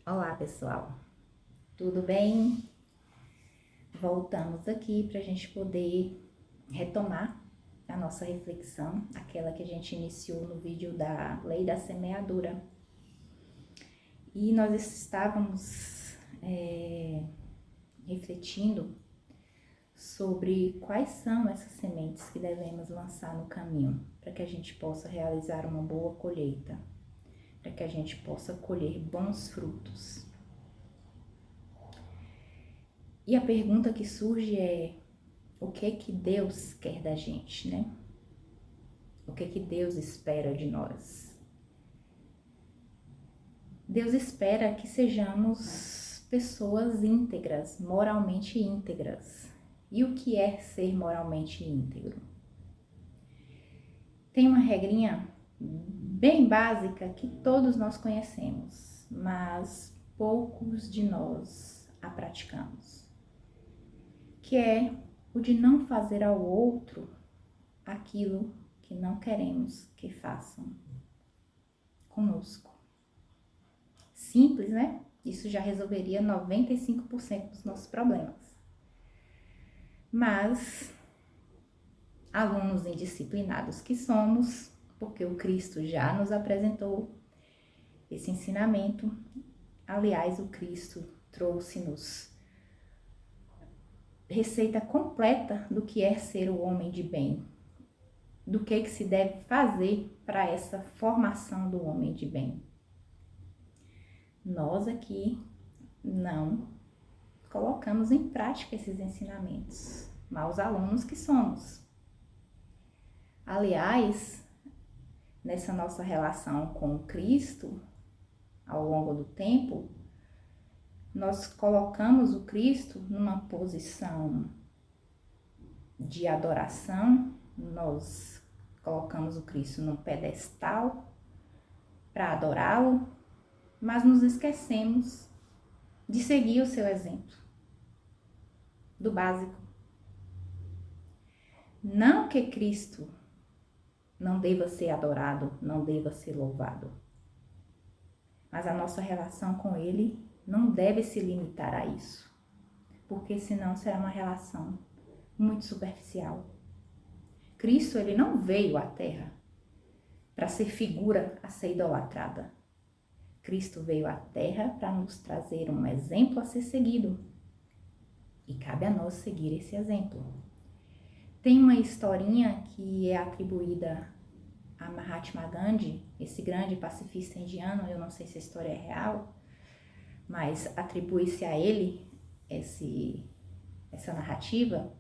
Olá, pessoal, tudo bem? Voltamos aqui para a gente poder retomar a nossa reflexão, aquela que a gente iniciou no vídeo da Lei da Semeadura. E nós estávamos refletindo sobre quais são essas sementes que devemos lançar no caminho para que a gente possa realizar uma boa colheita, para que a gente possa colher bons frutos. E a pergunta que surge é: o que Deus quer da gente, né? O que Deus espera de nós? Deus espera que sejamos pessoas íntegras, moralmente íntegras. E o que é ser moralmente íntegro? Tem uma regrinha bem básica que todos nós conhecemos, mas poucos de nós a praticamos, que é o de não fazer ao outro aquilo que não queremos que façam conosco. Simples, né? Isso já resolveria 95% dos nossos problemas. Mas, alunos indisciplinados que somos, porque o Cristo já nos apresentou esse ensinamento. Aliás, o Cristo trouxe-nos receita completa do que é ser o homem de bem, do que se deve fazer para essa formação do homem de bem. Nós aqui não colocamos em prática esses ensinamentos, maus alunos que somos. Aliás, nessa nossa relação com Cristo, ao longo do tempo, nós colocamos o Cristo numa posição de adoração, nós colocamos o Cristo num pedestal para adorá-lo, mas nos esquecemos de seguir o seu exemplo, do básico. Não que Cristo não deva ser adorado, não deva ser louvado, mas a nossa relação com Ele não deve se limitar a isso, porque senão será uma relação muito superficial. Cristo, Ele não veio à Terra para ser figura a ser idolatrada. Cristo veio à Terra para nos trazer um exemplo a ser seguido. E cabe a nós seguir esse exemplo. Tem uma historinha que é atribuída a Mahatma Gandhi, esse grande pacifista indiano, eu não sei se a história é real, mas atribui-se a ele essa narrativa.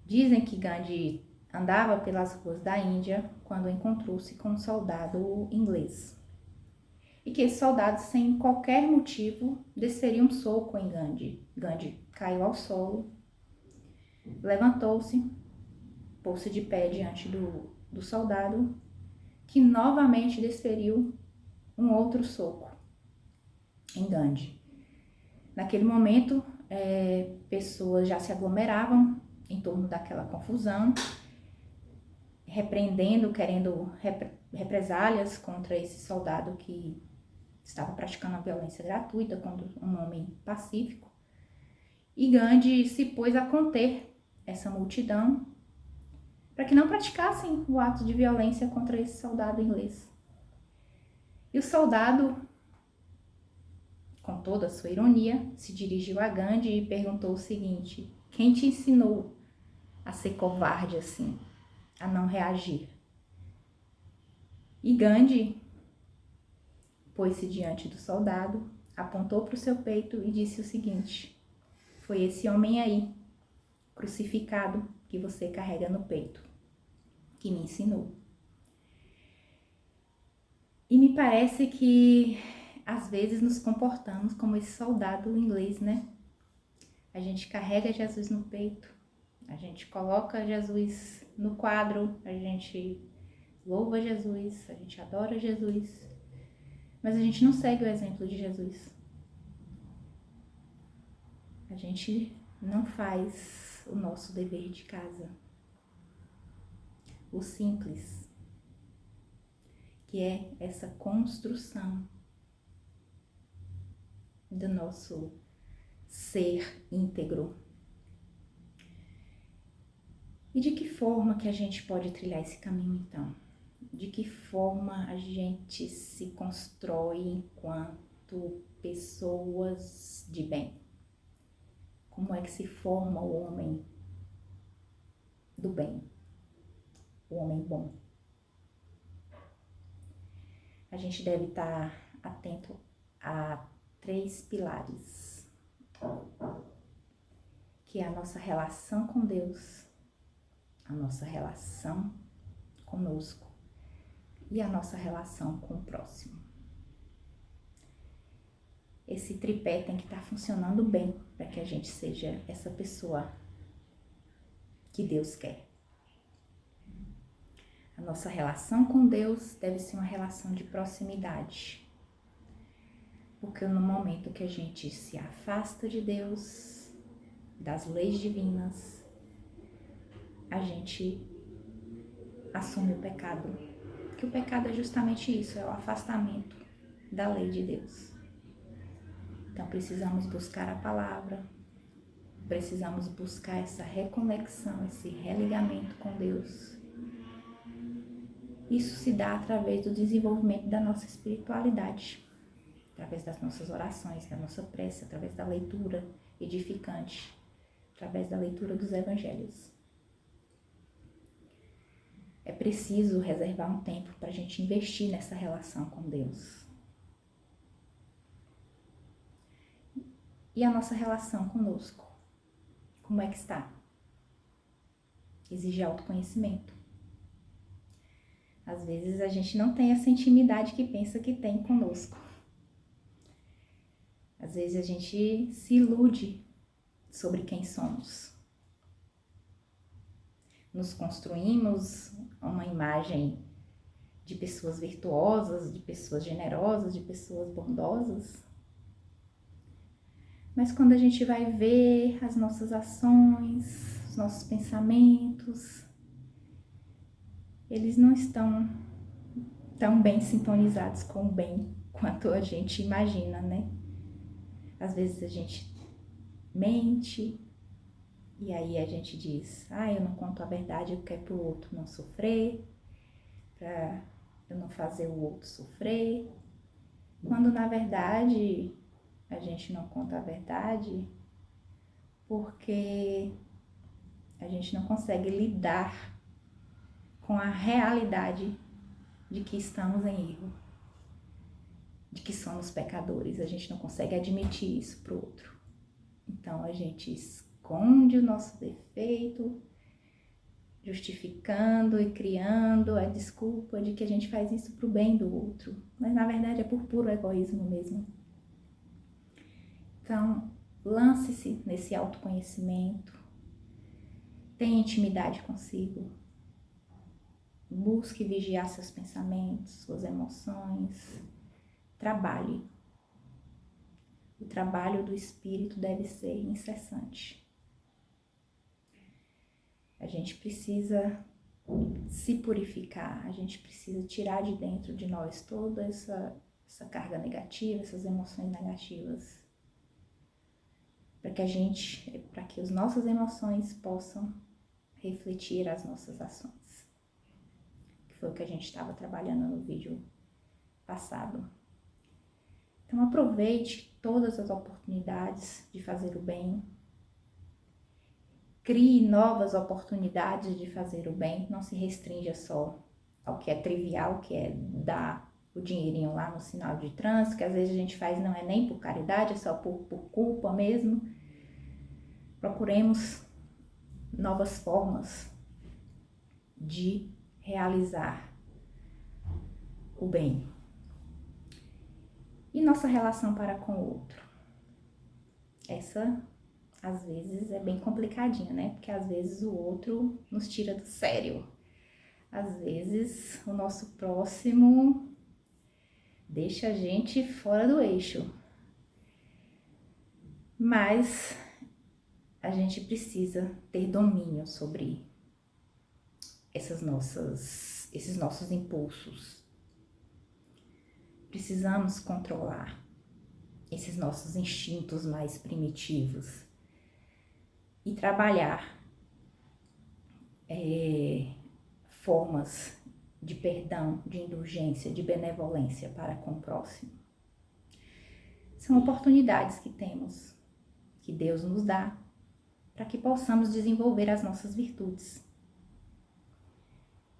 Dizem que Gandhi andava pelas ruas da Índia quando encontrou-se com um soldado inglês. E que esse soldado, sem qualquer motivo, desferia um soco em Gandhi. Gandhi caiu ao solo, levantou-se, pôs-se de pé diante do soldado, que novamente desferiu um outro soco em Gandhi. Naquele momento, pessoas já se aglomeravam em torno daquela confusão, repreendendo, querendo represálias contra esse soldado que estava praticando a violência gratuita contra um homem pacífico. E Gandhi se pôs a conter essa multidão para que não praticassem o ato de violência contra esse soldado inglês. E o soldado, com toda a sua ironia, se dirigiu a Gandhi e perguntou o seguinte: quem te ensinou a ser covarde assim, a não reagir? E Gandhi pôs-se diante do soldado, apontou para o seu peito e disse o seguinte: foi esse homem aí, crucificado, que você carrega no peito, que me ensinou. E me parece que às vezes nos comportamos como esse soldado inglês, né? A gente carrega Jesus no peito, a gente coloca Jesus no quadro, a gente louva Jesus, a gente adora Jesus, mas a gente não segue o exemplo de Jesus. A gente não faz o nosso dever de casa. O simples, que é essa construção do nosso ser íntegro. E de que forma que a gente pode trilhar esse caminho, então? De que forma a gente se constrói enquanto pessoas de bem? Como é que se forma o homem do bem, o homem bom? A gente deve estar atento a 3 pilares, que é a nossa relação com Deus, a nossa relação conosco e a nossa relação com o próximo. Esse tripé tem que estar funcionando bem para que a gente seja essa pessoa que Deus quer. A nossa relação com Deus deve ser uma relação de proximidade. Porque no momento que a gente se afasta de Deus, das leis divinas, a gente assume o pecado. Que o pecado é justamente isso, é o afastamento da lei de Deus. Então precisamos buscar a palavra, precisamos buscar essa reconexão, esse religamento com Deus. Isso se dá através do desenvolvimento da nossa espiritualidade, através das nossas orações, da nossa prece, através da leitura edificante, através da leitura dos evangelhos. É preciso reservar um tempo para a gente investir nessa relação com Deus. E a nossa relação conosco? Como é que está? Exige autoconhecimento. Às vezes a gente não tem essa intimidade que pensa que tem conosco. Às vezes a gente se ilude sobre quem somos. Nos construímos uma imagem de pessoas virtuosas, de pessoas generosas, de pessoas bondosas. Mas quando a gente vai ver as nossas ações, os nossos pensamentos, eles não estão tão bem sintonizados com o bem quanto a gente imagina, né? Às vezes a gente mente e aí a gente diz, eu não conto a verdade porque é para o outro não sofrer, para eu não fazer o outro sofrer. Quando na verdade a gente não conta a verdade porque a gente não consegue lidar com a realidade de que estamos em erro, de que somos pecadores. A gente não consegue admitir isso para o outro. Então a gente esconde o nosso defeito, justificando e criando a desculpa de que a gente faz isso para o bem do outro. Mas na verdade é por puro egoísmo mesmo. Então, lance-se nesse autoconhecimento, tenha intimidade consigo, busque vigiar seus pensamentos, suas emoções, trabalhe. O trabalho do espírito deve ser incessante. A gente precisa se purificar, a gente precisa tirar de dentro de nós toda essa carga negativa, essas emoções negativas. Para que as nossas emoções possam refletir as nossas ações. Que foi o que a gente estava trabalhando no vídeo passado. Então aproveite todas as oportunidades de fazer o bem. Crie novas oportunidades de fazer o bem. Não se restrinja só ao que é trivial, que é dar o dinheirinho lá no sinal de trânsito, que às vezes a gente faz não é nem por caridade, é só por culpa mesmo. Procuremos novas formas de realizar o bem. E nossa relação para com o outro? Essa, às vezes, é bem complicadinha, né? Porque às vezes o outro nos tira do sério. Às vezes o nosso próximo deixa a gente fora do eixo. Mas a gente precisa ter domínio sobre esses nossos impulsos. Precisamos controlar esses nossos instintos mais primitivos e trabalhar formas de perdão, de indulgência, de benevolência para com o próximo. São oportunidades que temos, que Deus nos dá, para que possamos desenvolver as nossas virtudes.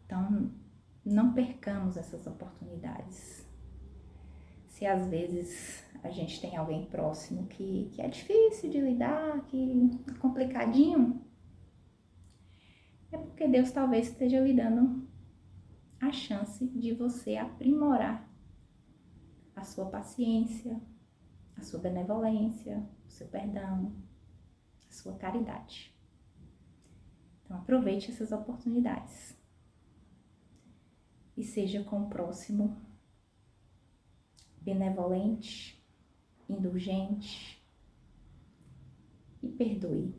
Então, não percamos essas oportunidades. Se às vezes a gente tem alguém próximo que é difícil de lidar, que é complicadinho, é porque Deus talvez esteja lhe dando a chance de você aprimorar a sua paciência, a sua benevolência, o seu perdão, a sua caridade. Então aproveite essas oportunidades e seja com o próximo benevolente, indulgente e perdoe